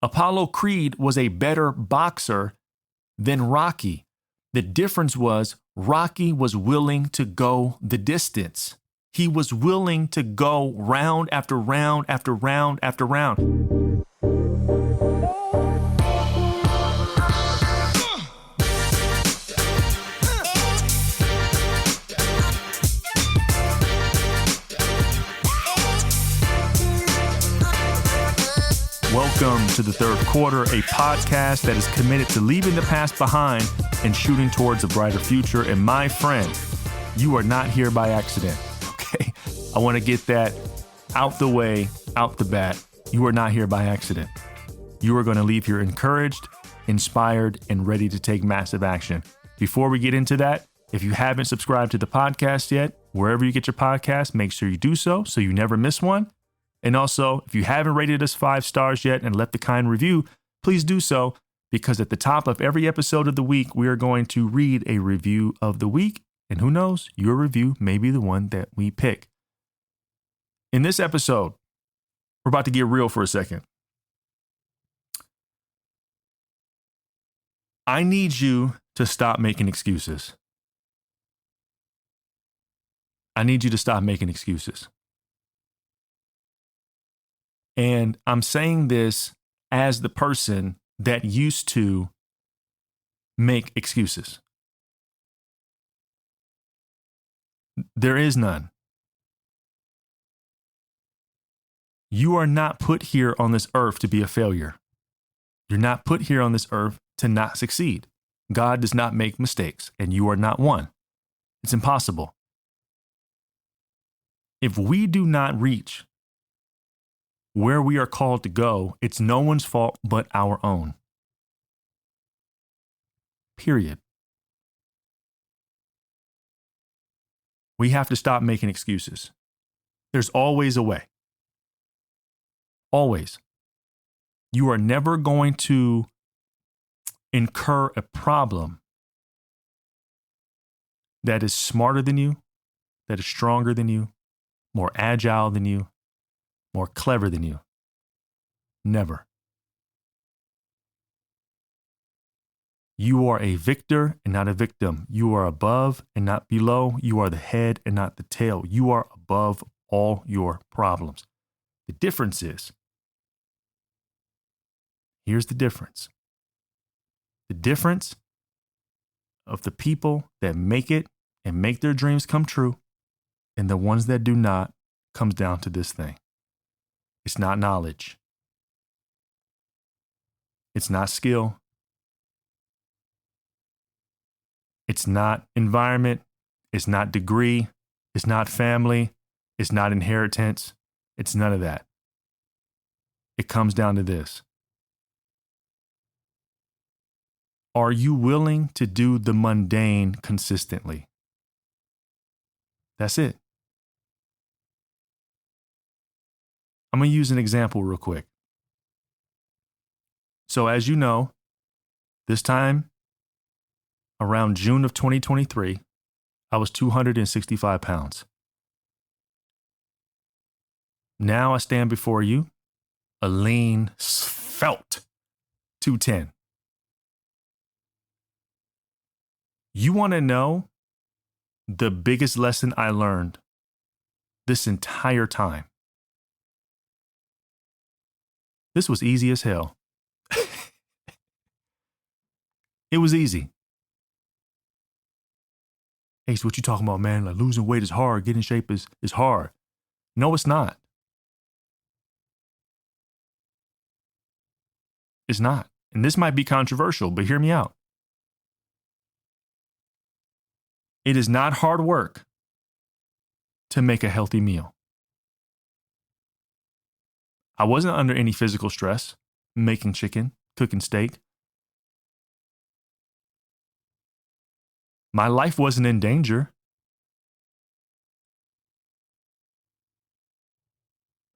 Apollo Creed was a better boxer than Rocky. The difference was Rocky was willing to go the distance. He was willing to go round after round after round after round. Welcome to the Third Quarter, a podcast that is committed to leaving the past behind and shooting towards a brighter future. And my friend, you are not here by accident, okay? I want to get that out the way, out the bat. You are not here by accident. You are going to leave here encouraged, inspired, and ready to take massive action. Before we get into that, if you haven't subscribed to the podcast yet, wherever you get your podcast, make sure you do so you never miss one. And also, if you haven't rated us 5 stars yet and left a kind review, please do so, because at the top of every episode of the week, we are going to read a review of the week. And who knows, your review may be the one that we pick. In this episode, we're about to get real for a second. I need you to stop making excuses. I need you to stop making excuses. And I'm saying this as the person that used to make excuses. There is none. You are not put here on this earth to be a failure. You're not put here on this earth to not succeed. God does not make mistakes, and you are not one. It's impossible. If we do not reach where we are called to go, it's no one's fault but our own. Period. We have to stop making excuses. There's always a way. Always. You are never going to incur a problem that is smarter than you, that is stronger than you, more agile than you, more clever than you. Never. You are a victor and not a victim. You are above and not below. You are the head and not the tail. You are above all your problems. The difference is, here's the difference. The difference of the people that make it and make their dreams come true and the ones that do not comes down to this thing. It's not knowledge. It's not skill. It's not environment. It's not degree. It's not family. It's not inheritance. It's none of that. It comes down to this. Are you willing to do the mundane consistently? That's it. I'm going to use an example real quick. So as you know, this time around June of 2023, I was 265 pounds. Now I stand before you, a lean, svelte 210. You want to know the biggest lesson I learned this entire time? This was easy as hell. It was easy. Hey, so what you talking about, man? Like losing weight is hard. Getting in shape is hard. No, it's not. It's not. And this might be controversial, but hear me out. It is not hard work to make a healthy meal. I wasn't under any physical stress making chicken, cooking steak. My life wasn't in danger.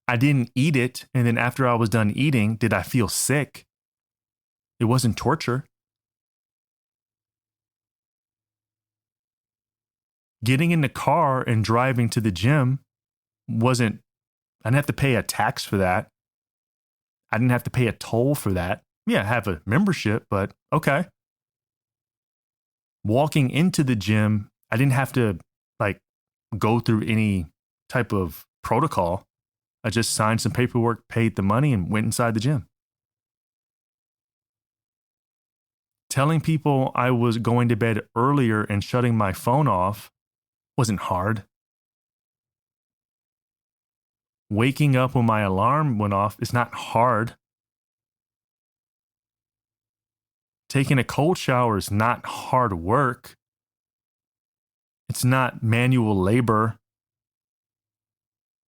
I didn't eat it, and then after I was done eating, did I feel sick? It wasn't torture. Getting in the car and driving to the gym I didn't have to pay a tax for that. I didn't have to pay a toll for that. Yeah, I have a membership, but okay. Walking into the gym, I didn't have to like go through any type of protocol. I just signed some paperwork, paid the money, and went inside the gym. Telling people I was going to bed earlier and shutting my phone off wasn't hard. Waking up when my alarm went off is not hard. Taking a cold shower is not hard work. It's not manual labor.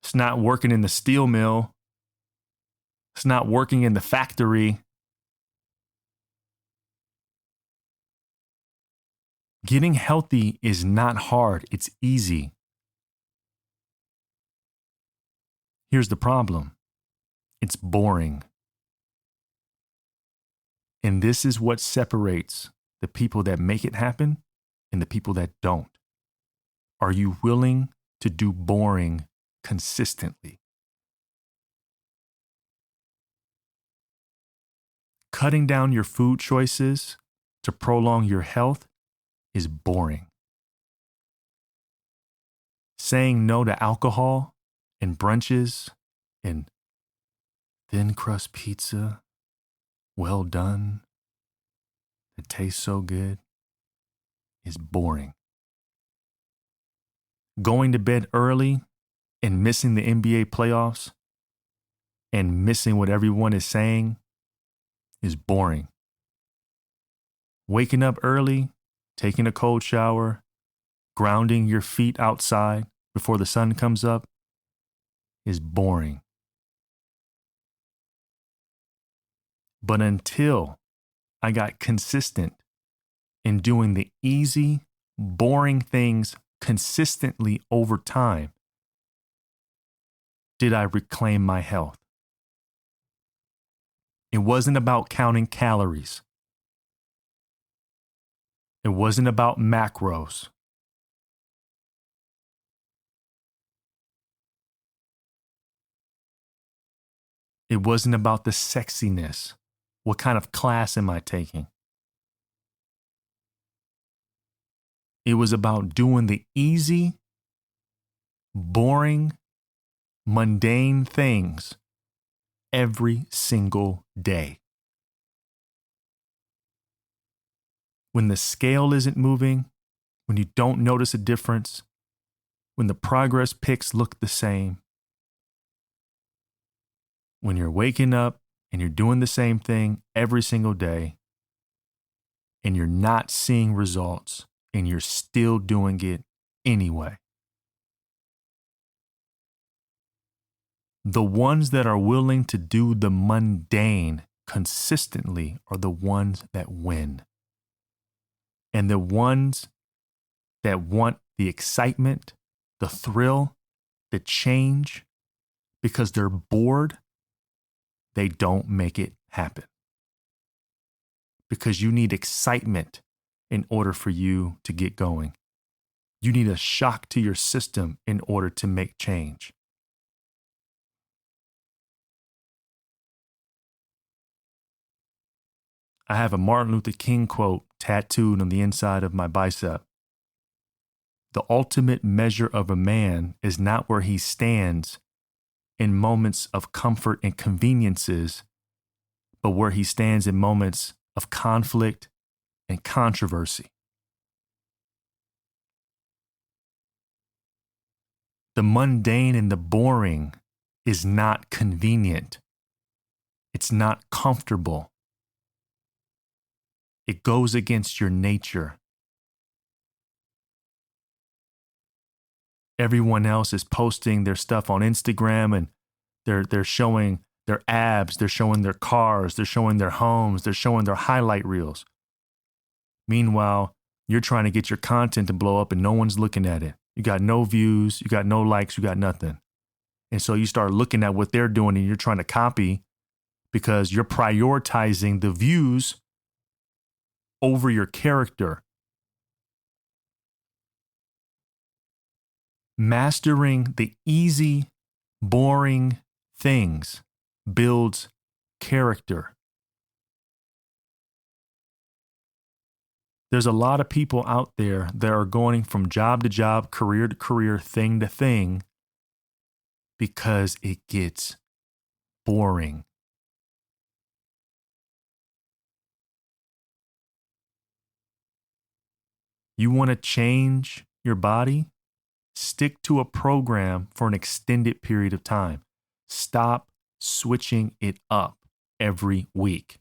It's not working in the steel mill. It's not working in the factory. Getting healthy is not hard. It's easy. Here's the problem. It's boring. And this is what separates the people that make it happen and the people that don't. Are you willing to do boring consistently? Cutting down your food choices to prolong your health is boring. Saying no to alcohol and brunches and thin crust pizza, well done, that tastes so good, is boring. Going to bed early and missing the NBA playoffs and missing what everyone is saying is boring. Waking up early, taking a cold shower, grounding your feet outside before the sun comes up is boring. But until I got consistent in doing the easy, boring things consistently over time, did I reclaim my health. It wasn't about counting calories. It wasn't about macros. It wasn't about the sexiness. What kind of class am I taking? It was about doing the easy, boring, mundane things every single day. When the scale isn't moving, when you don't notice a difference, when the progress pics look the same, when you're waking up and you're doing the same thing every single day and you're not seeing results and you're still doing it anyway. The ones that are willing to do the mundane consistently are the ones that win. And the ones that want the excitement, the thrill, the change, because they're bored, they don't make it happen. Because you need excitement in order for you to get going. You need a shock to your system in order to make change. I have a Martin Luther King quote tattooed on the inside of my bicep. The ultimate measure of a man is not where he stands in moments of comfort and conveniences, but where he stands in moments of conflict and controversy. The mundane and the boring is not convenient. It's not comfortable. It goes against your nature. Everyone else is posting their stuff on Instagram and they're showing their abs, they're showing their cars, they're showing their homes, they're showing their highlight reels. Meanwhile, you're trying to get your content to blow up and no one's looking at it. You got no views, you got no likes, you got nothing. And so you start looking at what they're doing and you're trying to copy because you're prioritizing the views over your character. Mastering the easy, boring things builds character. There's a lot of people out there that are going from job to job, career to career, thing to thing, because it gets boring. You want to change your body? Stick to a program for an extended period of time. Stop switching it up every week.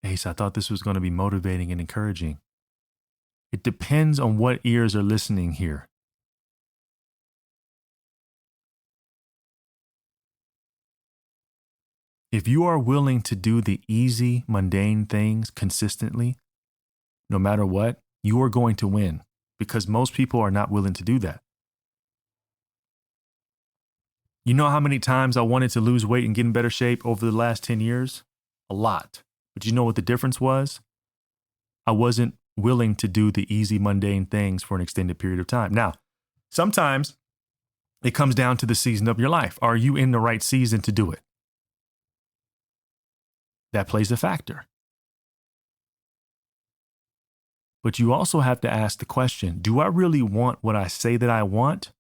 Ace, I thought this was going to be motivating and encouraging. It depends on what ears are listening here. If you are willing to do the easy, mundane things consistently, no matter what, you are going to win, because most people are not willing to do that. You know how many times I wanted to lose weight and get in better shape over the last 10 years? A lot. But you know what the difference was? I wasn't willing to do the easy, mundane things for an extended period of time. Now, sometimes it comes down to the season of your life. Are you in the right season to do it? That plays a factor. But you also have to ask the question, do I really want what I say that I want?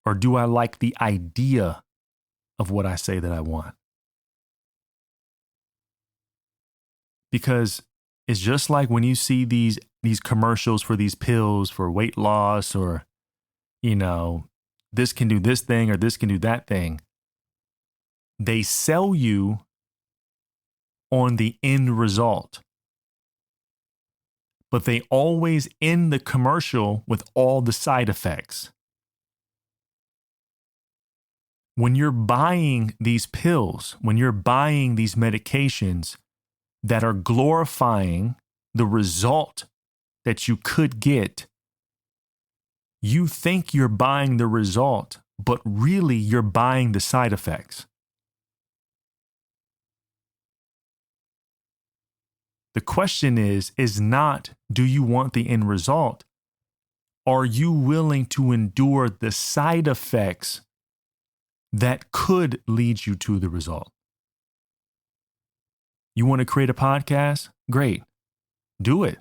Or do I like the idea of what I say that I want? Because it's just like when you see these commercials for these pills for weight loss, or, this can do this thing or this can do that thing. They sell you on the end result, but they always end the commercial with all the side effects. When you're buying these pills, when you're buying these medications that are glorifying the result that you could get, you think you're buying the result, but really you're buying the side effects. The question is not, do you want the end result? Are you willing to endure the side effects that could lead you to the result? You want to create a podcast? Great. Do it.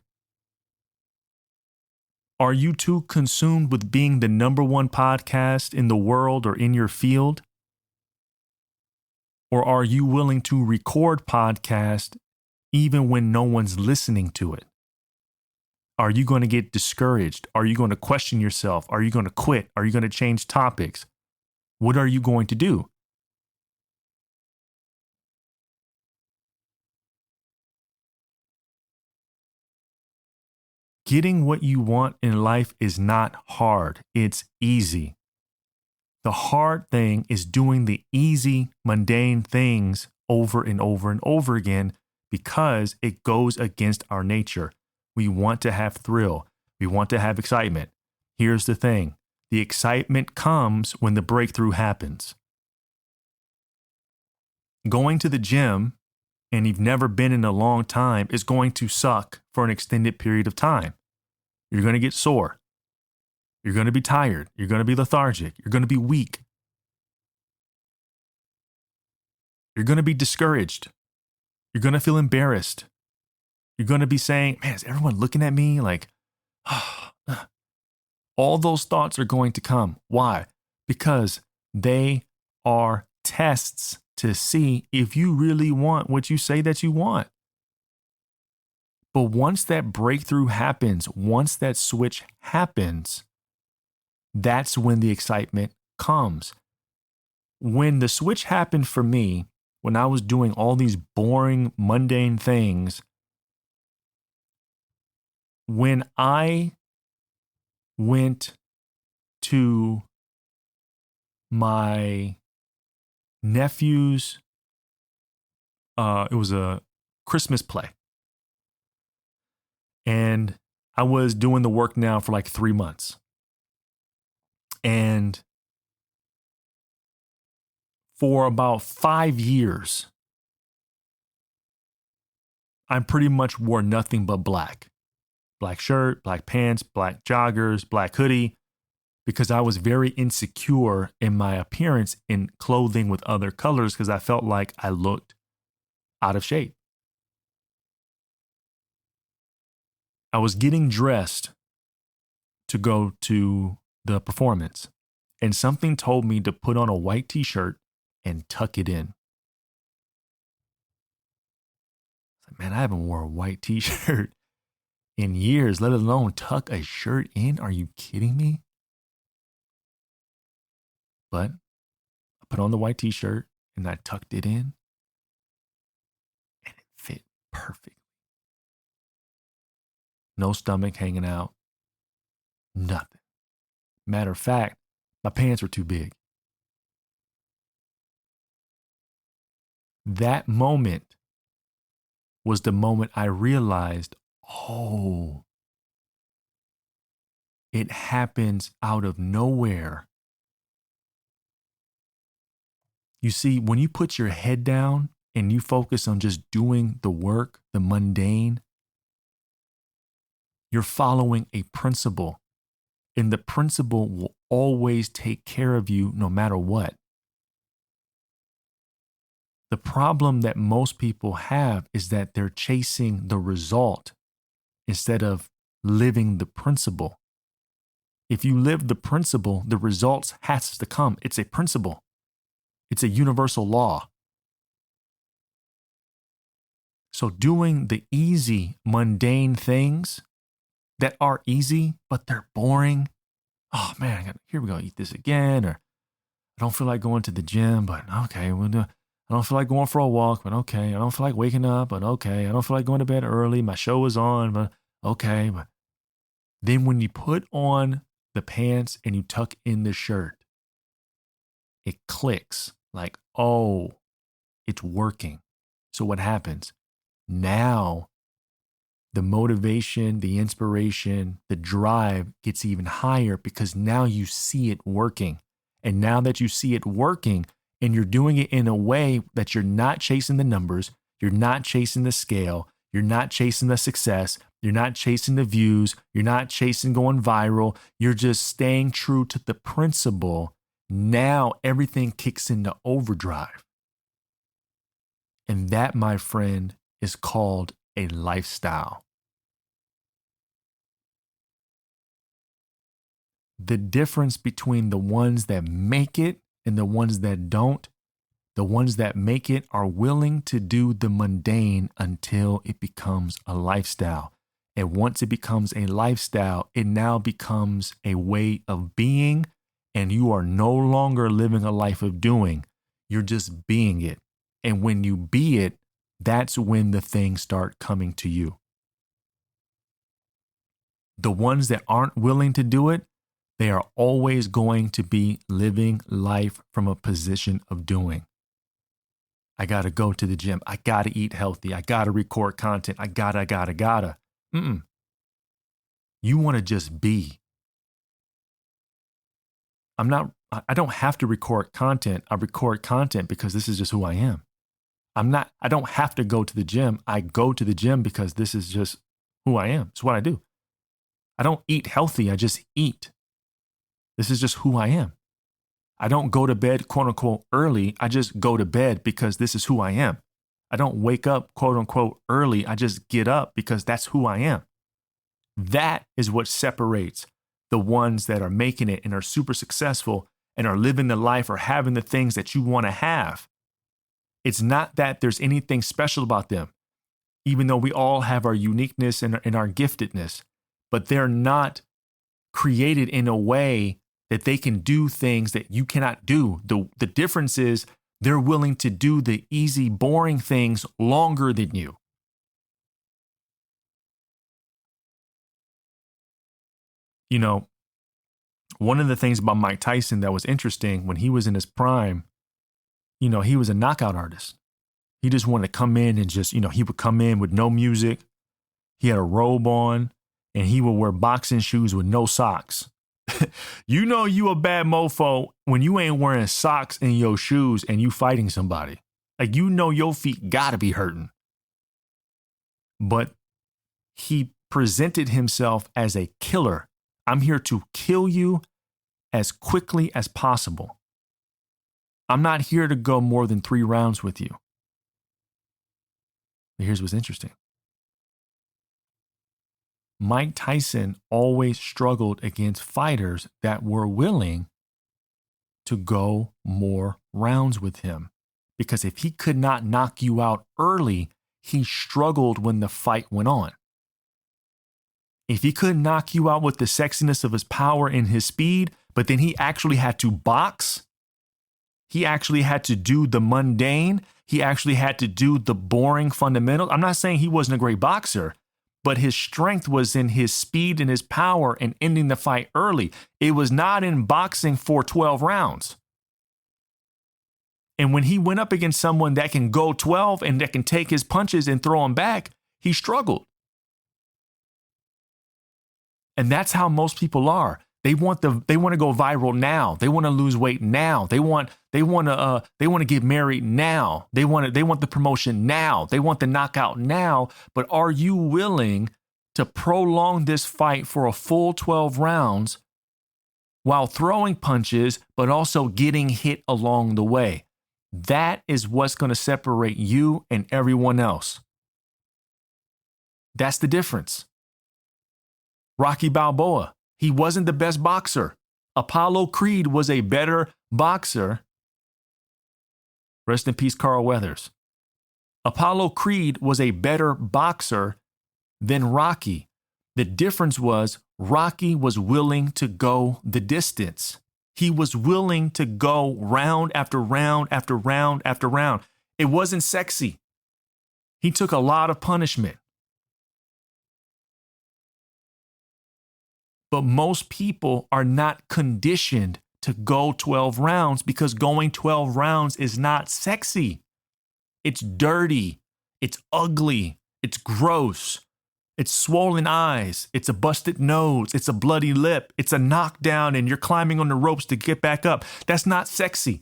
Are you too consumed with being the number one podcast in the world or in your field? Or are you willing to record podcast even when no one's listening to it? Are you going to get discouraged? Are you going to question yourself? Are you going to quit? Are you going to change topics? What are you going to do? Getting what you want in life is not hard. It's easy. The hard thing is doing the easy, mundane things over and over and over again, because it goes against our nature. We want to have thrill. We want to have excitement. Here's the thing. The excitement comes when the breakthrough happens. Going to the gym and you've never been in a long time is going to suck for an extended period of time. You're going to get sore. You're going to be tired. You're going to be lethargic. You're going to be weak. You're going to be discouraged. You're going to feel embarrassed. You're going to be saying, man, is everyone looking at me? Like, all those thoughts are going to come. Why? Because they are tests to see if you really want what you say that you want. But once that breakthrough happens, once that switch happens, that's when the excitement comes. When the switch happened for me, when I was doing all these boring, mundane things, when I went to my nephew's, it was a Christmas play. And I was doing the work now for like 3 months. And for about 5 years, I pretty much wore nothing but black. Black shirt, black pants, black joggers, black hoodie, because I was very insecure in my appearance in clothing with other colors because I felt like I looked out of shape. I was getting dressed to go to the performance, and something told me to put on a white t-shirt and tuck it in. Man, I haven't worn a white t-shirt in years, let alone tuck a shirt in. Are you kidding me? But I put on the white t-shirt and I tucked it in, and it fit perfect. No stomach hanging out, nothing. Matter of fact, my pants were too big. That moment was the moment I realized, oh, it happens out of nowhere. You see, when you put your head down and you focus on just doing the work, the mundane, you're following a principle, and the principle will always take care of you no matter what. The problem that most people have is that they're chasing the result instead of living the principle. If you live the principle, the results has to come. It's a principle. It's a universal law. So doing the easy, mundane things that are easy, but they're boring. Oh man, here we go, eat this again. Or I don't feel like going to the gym, but okay, we'll do. I don't feel like going for a walk, but okay. I don't feel like waking up, but okay. I don't feel like going to bed early. My show is on, but okay. But then when you put on the pants and you tuck in the shirt, it clicks like, oh, it's working. So what happens? Now the motivation, the inspiration, the drive gets even higher because now you see it working. And now that you see it working and you're doing it in a way that you're not chasing the numbers, you're not chasing the scale, you're not chasing the success, you're not chasing the views, you're not chasing going viral, you're just staying true to the principle. Now everything kicks into overdrive. And that, my friend, is called a lifestyle. The difference between the ones that make it and the ones that don't, the ones that make it are willing to do the mundane until it becomes a lifestyle. And once it becomes a lifestyle, it now becomes a way of being, and you are no longer living a life of doing. You're just being it. And when you be it, that's when the things start coming to you. The ones that aren't willing to do it, they are always going to be living life from a position of doing. I got to go to the gym. I got to eat healthy. I got to record content. I gotta. You want to just be. I don't have to record content. I record content because this is just who I am. I don't have to go to the gym. I go to the gym because this is just who I am. It's what I do. I don't eat healthy. I just eat. This is just who I am. I don't go to bed, quote unquote, early. I just go to bed because this is who I am. I don't wake up, quote unquote, early. I just get up because that's who I am. That is what separates the ones that are making it and are super successful and are living the life or having the things that you want to have. It's not that there's anything special about them, even though we all have our uniqueness and our giftedness, but they're not created in a way that they can do things that you cannot do. The difference is they're willing to do the easy, boring things longer than you. You know, one of the things about Mike Tyson that was interesting when he was in his prime, you know, he was a knockout artist. He just wanted to come in and just, you know, he would come in with no music. He had a robe on and he would wear boxing shoes with no socks. You know you a bad mofo when you ain't wearing socks in your shoes and you fighting somebody. Like, you know your feet gotta be hurting. but he presented himself as a killer. I'm here to kill you as quickly as possible. I'm not here to go more than 3 rounds with you. But here's what's interesting. Mike Tyson always struggled against fighters that were willing to go more rounds with him. Because if he could not knock you out early, he struggled when the fight went on. If he couldn't knock you out with the sexiness of his power and his speed, but then he actually had to box, he actually had to do the mundane, he actually had to do the boring fundamentals. I'm not saying he wasn't a great boxer, but his strength was in his speed and his power and ending the fight early. It was not in boxing for 12 rounds. And when he went up against someone that can go 12 and that can take his punches and throw them back, he struggled. And that's how most people are. They want to go viral now. They want to lose weight now. They want to get married now. They want the promotion now. They want the knockout now. But are you willing to prolong this fight for a full 12 rounds while throwing punches, but also getting hit along the way? That is what's going to separate you and everyone else. That's the difference. Rocky Balboa, he wasn't the best boxer. Apollo Creed was a better boxer. Rest in peace, Carl Weathers. Apollo Creed was a better boxer than Rocky. The difference was Rocky was willing to go the distance. He was willing to go round after round after round after round. It wasn't sexy. He took a lot of punishment. But most people are not conditioned to go 12 rounds because going 12 rounds is not sexy. It's dirty. It's ugly. It's gross. It's swollen eyes. It's a busted nose. It's a bloody lip. It's a knockdown and you're climbing on the ropes to get back up. That's not sexy.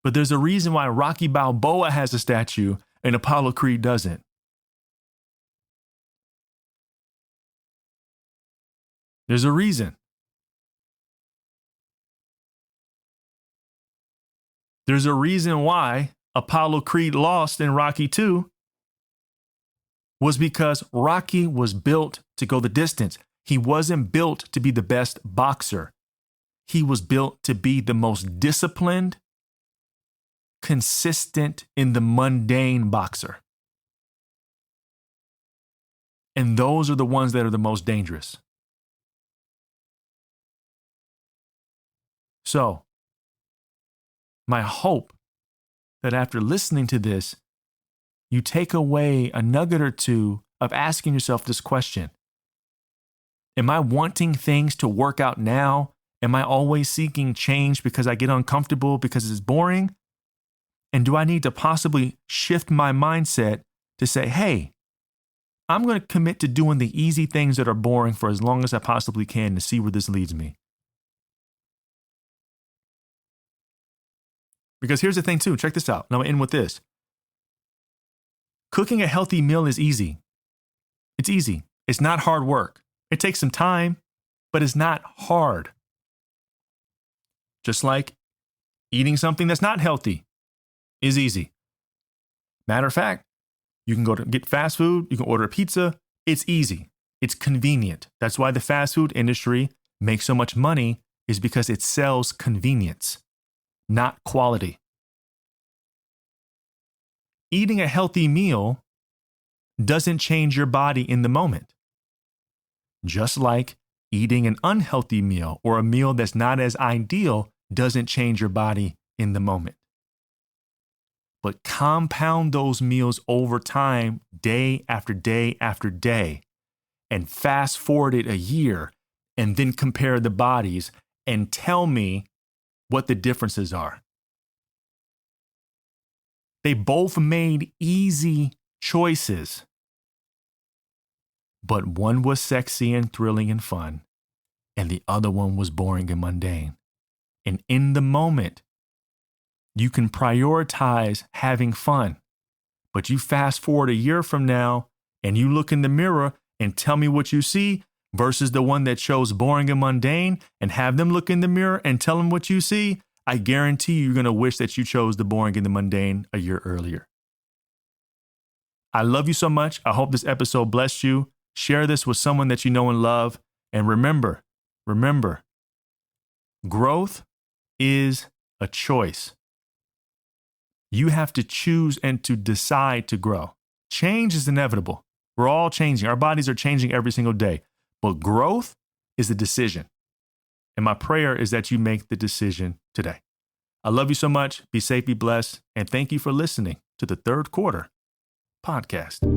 But there's a reason why Rocky Balboa has a statue and Apollo Creed doesn't. There's a reason. There's a reason why Apollo Creed lost in Rocky 2 was because Rocky was built to go the distance. He wasn't built to be the best boxer. He was built to be the most disciplined, consistent in the mundane boxer. And those are the ones that are the most dangerous. So, my hope that after listening to this, you take away a nugget or two of asking yourself this question. Am I wanting things to work out now? Am I always seeking change because I get uncomfortable because it's boring? And do I need to possibly shift my mindset to say, hey, I'm going to commit to doing the easy things that are boring for as long as I possibly can to see where this leads me? Because here's the thing too, check this out. And I'm going to end with this. Cooking a healthy meal is easy. It's easy. It's not hard work. It takes some time, but it's not hard. Just like eating something that's not healthy is easy. Matter of fact, you can go to get fast food, you can order a pizza. It's easy. It's convenient. That's why the fast food industry makes so much money, is because it sells convenience, not quality. Eating a healthy meal doesn't change your body in the moment. Just like eating an unhealthy meal or a meal that's not as ideal doesn't change your body in the moment. But compound those meals over time, day after day after day, and fast forward it a year, and then compare the bodies and tell me what the differences are. They both made easy choices, but one was sexy and thrilling and fun, and the other one was boring and mundane. And in the moment, You can prioritize having fun. But you fast forward a year from now and you look in the mirror and tell me what you see versus the one that chose boring and mundane, and have them look in the mirror and tell them what you see. I guarantee you're going to wish that you chose the boring and the mundane a year earlier. I love you so much. I hope this episode blessed you. Share this with someone that you know and love. And remember, growth is a choice. You have to choose and to decide to grow. Change is inevitable. We're all changing. Our bodies are changing every single day. But growth is a decision. And my prayer is that you make the decision today. I love you so much. Be safe, be blessed. And thank you for listening to the Third Quarter Podcast.